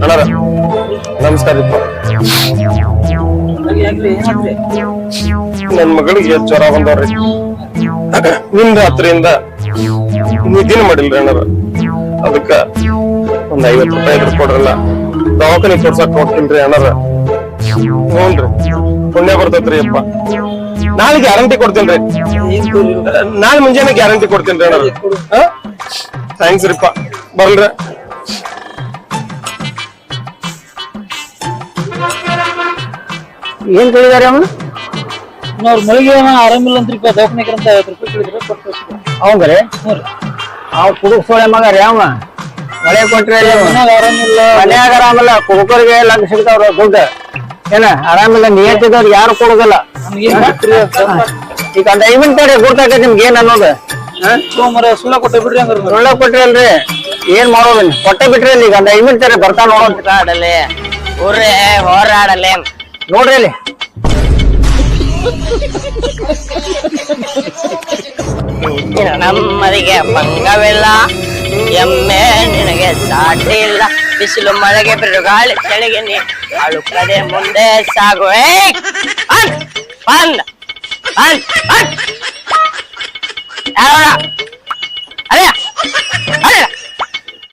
ಅಣ್ಣಾರ ನಮಸ್ಕಾರ. ನನ್ ಮಗಳಿಗೆ ಜ್ವರ ಬಂದವ್ರಿ. ನಿಂದ ರಾತ್ರಿಯಿಂದ ನಿದ್ದಿನ ಮಾಡಿಲ್ರಿ ಅಣ್ಣಾರ. ಅದಕ್ಕ ಒಂದ್ 50 ರೂಪಾಯಿ ಇದ್ರ ಕೊಡ್ರಲ್ಲ, ದವಾಖಾನೆ ತೋರ್ಸಕ್ ಹೋಗ್ತೀನ್ರಿ ಅಣ್ಣಾರ. ಹ್ಞೂನ್ರಿ, ಪುಣ್ಯ ಬರ್ತೈತ್ರಿ ಅಪ್ಪ. ನಾಳೆ ಗ್ಯಾರಂಟಿ ಕೊಡ್ತೇನ್ರಿ, ನಾಳೆ ಮುಂಜಾನೆ ಗ್ಯಾರಂಟಿ ಕೊಡ್ತೇನ್ರಿ ಅಣ್ಣಾರ. ಥ್ಯಾಂಕ್ಸ್ ರೀಪ್ಪ, ಬರ್ಲ್ರಿ. ಏನ್ ಕೇಳಿದಾರೆ ಅವನು? ಅವ್ರ ಮಳಿಗೆ ಆರಾಮಿಲ್ಲ ಅಂತ್ರಿಪ್ಪ, ದವಾಖಾನೆಗೆ ಅಂತ 50 ರೂಪಾಯಿ ಕೇಳಿದ್ರೆ ಕೊಟ್ಟು. ಅವಂಗ್ರಿ ಅವ್ ಕುಡುಕ್ ಸೋಳೆ ಮಗ ರೀ ಅವ. ಮಳೆ ಕೊಟ್ರಿ ಆರಾಮಿಲ್ಲ, ಮನ್ಯಾಗ ಆರಾಮಿಲ್ಲ, ಕುಡುಕರಿಗೆ ಲಂಚ ಸಿಗ್ತಾವ್ರ ದುಡ್ಡು. ಏನ ಆರಾಮಿಲ್ಲ ನಿಯತ್ತಿದವ್ರು ಯಾರು ಕೊಡುದಿಲ್ಲ. ಈಗ ದಯವಿಟ್ಟು ಗೊತ್ತಾಗೈತಿ ನಿಮ್ಗೆ ಏನ್ ಅನ್ನೋದು. ಸುಳ್ಳ ಕೊಟ್ಟ ಬಿಡ್ರಿ ಹಂಗಾರ. ಸುಳ್ಳ ಕೊಟ್ರಿ ಅಲ್ರಿ, ಏನ್ ಮಾಡೋದು? ಕೊಟ್ಟೆ ಬಿಟ್ರಿ ಅಲ್ಲಿ. ಈಗ ದಯವಿಟ್ಟು ಬರ್ತಾ ನೋಡೋದು. ಆಡಲೆ ಊರೇ ಹೋರಾಡಲೆ ನೋಡ್ರಿ ಅಲ್ಲಿ. ನಮ್ಮದಿಗೆ ಭಂಗವಿಲ್ಲ, ಎಮ್ಮೆ ನಿನಗೆ ಸಾಟಿ ಇಲ್ಲ. ಬಿಸಿಲು ಮಳೆಗೆ ಬಿರುಗಾಳಿ ಚಳಿಗೆ ನೀ ಅಳುಕದೆ ಮುಂದೆ ಸಾಗು. ಬಂದ್ ಬಂದ್ ಬಂದ್ ಅಲ್ಲ